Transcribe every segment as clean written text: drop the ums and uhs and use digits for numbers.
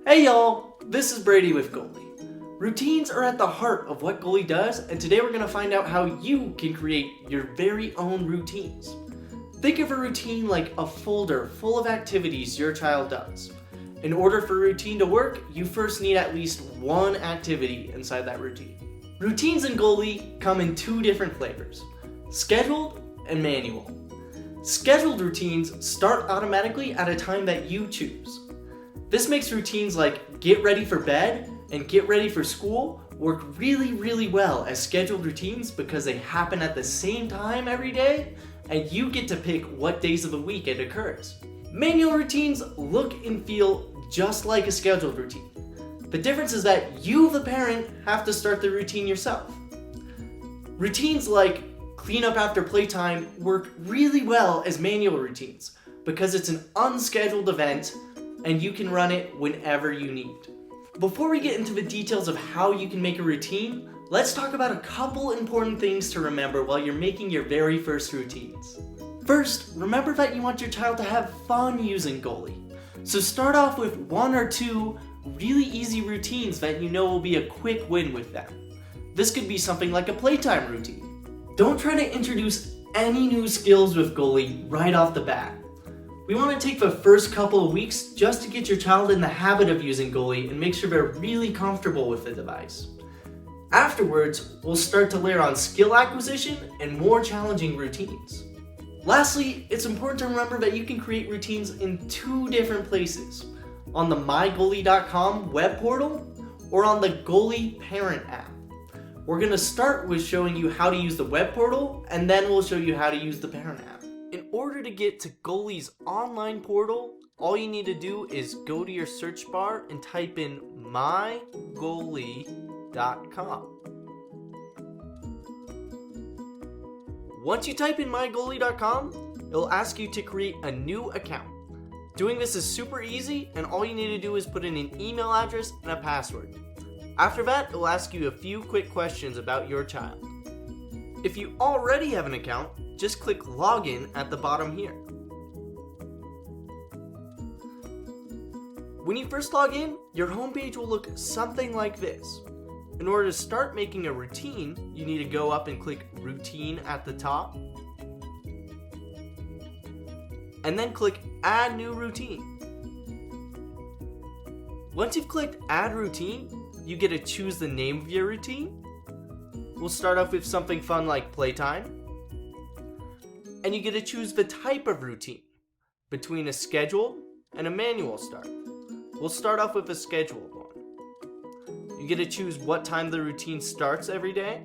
Hey y'all, this is Brady with Goalie. Routines are at the heart of what Goalie does, and today we're going to find out how you can create your very own routines. Think of a routine like a folder full of activities your child does. In order for a routine to work, you first need at least one activity inside that routine. Routines in Goalie come in two different flavors, scheduled and manual. Scheduled routines start automatically at a time that you choose. This makes routines like get ready for bed and get ready for school work really well as scheduled routines because they happen at the same time every day and you get to pick what days of the week it occurs. Manual routines look and feel just like a scheduled routine. The difference is that you, the parent, have to start the routine yourself. Routines like clean up after playtime work really well as manual routines because it's an unscheduled event and you can run it whenever you need. Before we get into the details of how you can make a routine, let's talk about a couple important things to remember while you're making your very first routines. First, remember that you want your child to have fun using Goalie. So start off with one or two really easy routines that you know will be a quick win with them. This could be something like a playtime routine. Don't try to introduce any new skills with Goalie right off the bat. We want to take the first couple of weeks just to get your child in the habit of using Goalie and make sure they're really comfortable with the device. Afterwards, we'll start to layer on skill acquisition and more challenging routines. Lastly, it's important to remember that you can create routines in two different places, on the mygoalie.com web portal or on the Goalie parent app. We're going to start with showing you how to use the web portal and then we'll show you how to use the parent app. In order to get to Goalie's online portal, all you need to do is go to your search bar and type in mygoalie.com. Once you type in mygoalie.com, it'll ask you to create a new account. Doing this is super easy, and all you need to do is put in an email address and a password. After that, it'll ask you a few quick questions about your child. If you already have an account, just click Login at the bottom here. When you first log in, your homepage will look something like this. In order to start making a routine, you need to go up and click Routine at the top, and then click Add New Routine. Once you've clicked Add Routine, you get to choose the name of your routine. We'll start off with something fun like playtime. And you get to choose the type of routine between a scheduled and a manual start. We'll start off with a scheduled one. You get to choose what time the routine starts every day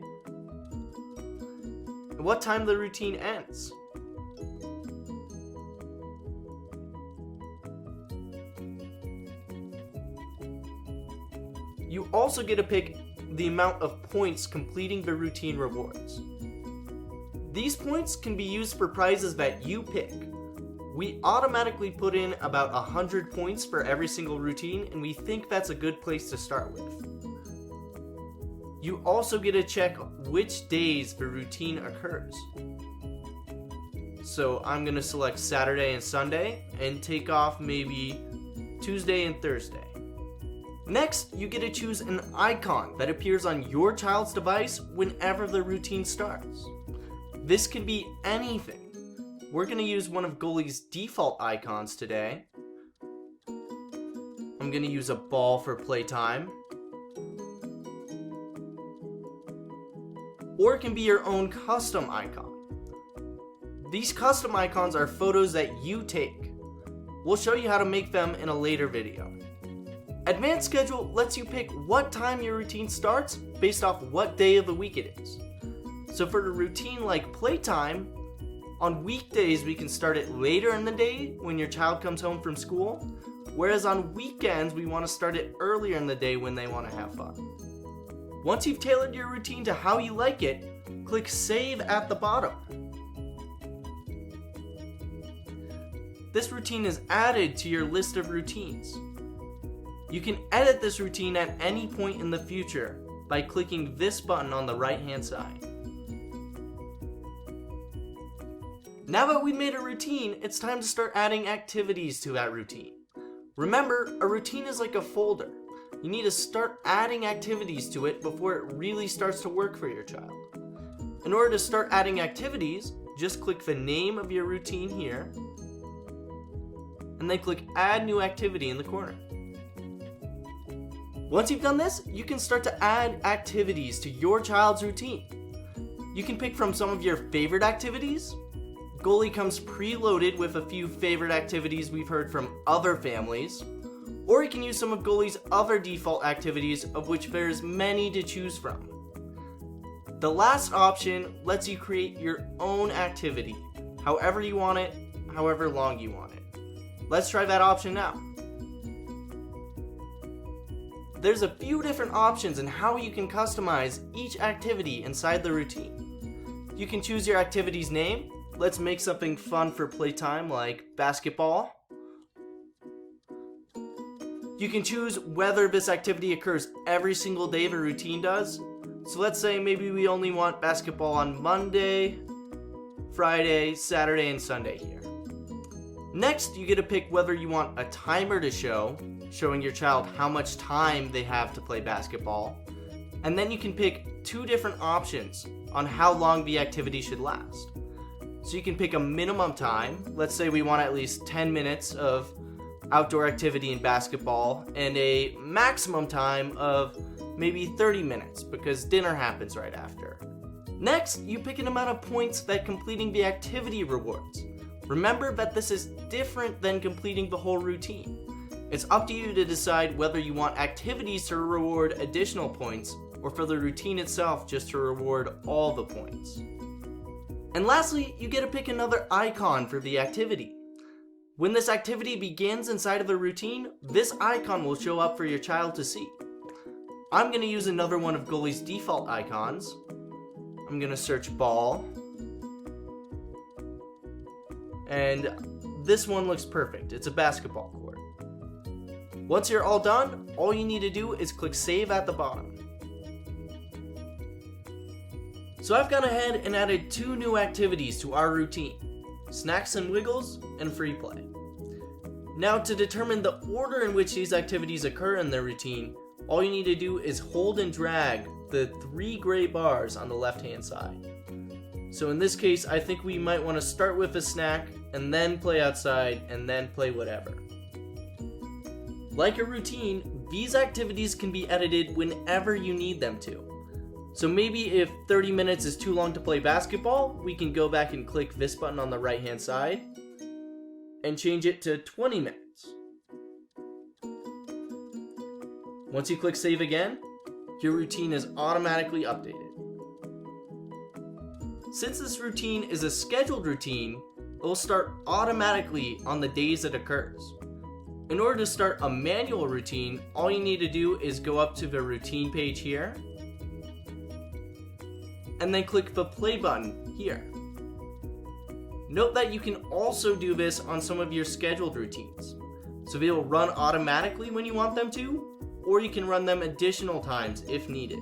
and what time the routine ends. You also get to pick the amount of points completing the routine rewards. These points can be used for prizes that you pick. We automatically put in about 100 points for every single routine, and we think that's a good place to start with. You also get to check which days the routine occurs. So I'm going to select Saturday and Sunday and take off maybe Tuesday and Thursday. Next, you get to choose an icon that appears on your child's device whenever the routine starts. This can be anything. We're going to use one of Goalie's default icons today. I'm going to use a ball for playtime. Or it can be your own custom icon. These custom icons are photos that you take. We'll show you how to make them in a later video. Advanced Schedule lets you pick what time your routine starts based off what day of the week it is. So for a routine like playtime, on weekdays we can start it later in the day when your child comes home from school, whereas on weekends we want to start it earlier in the day when they want to have fun. Once you've tailored your routine to how you like it, click Save at the bottom. This routine is added to your list of routines. You can edit this routine at any point in the future by clicking this button on the right-hand side. Now that we've made a routine, it's time to start adding activities to that routine. Remember, a routine is like a folder. You need to start adding activities to it before it really starts to work for your child. In order to start adding activities, just click the name of your routine here, and then click Add New Activity in the corner. Once you've done this, you can start to add activities to your child's routine. You can pick from some of your favorite activities. Goalie comes preloaded with a few favorite activities we've heard from other families. Or you can use some of Goalie's other default activities, of which there's many to choose from. The last option lets you create your own activity, however you want it, however long you want it. Let's try that option now. There's a few different options in how you can customize each activity inside the routine. You can choose your activity's name. Let's make something fun for playtime like basketball. You can choose whether this activity occurs every single day the routine does. So let's say maybe we only want basketball on Monday, Friday, Saturday, and Sunday here. Next, you get to pick whether you want a timer to show, showing your child how much time they have to play basketball. And then you can pick two different options on how long the activity should last. So you can pick a minimum time. Let's say we want at least 10 minutes of outdoor activity in basketball, and a maximum time of maybe 30 minutes because dinner happens right after. Next, you pick an amount of points that completing the activity rewards. Remember that this is different than completing the whole routine. It's up to you to decide whether you want activities to reward additional points or for the routine itself just to reward all the points. And lastly, you get to pick another icon for the activity. When this activity begins inside of the routine, this icon will show up for your child to see. I'm going to use another one of Goalie's default icons. I'm going to search ball. And this one looks perfect. It's a basketball court. Once you're all done, all you need to do is click save at the bottom. So I've gone ahead and added two new activities to our routine: Snacks and Wiggles and Free Play. Now, to determine the order in which these activities occur in the routine, all you need to do is hold and drag the three gray bars on the left-hand side. So in this case, I think we might want to start with a snack and then play outside and then play whatever. Like a routine, these activities can be edited whenever you need them to. So maybe if 30 minutes is too long to play basketball, we can go back and click this button on the right-hand side and change it to 20 minutes. Once you click save again, your routine is automatically updated. Since this routine is a scheduled routine, it will start automatically on the days it occurs. In order to start a manual routine, all you need to do is go up to the routine page here, and then click the play button here. Note that you can also do this on some of your scheduled routines. So they will run automatically when you want them to, or you can run them additional times if needed.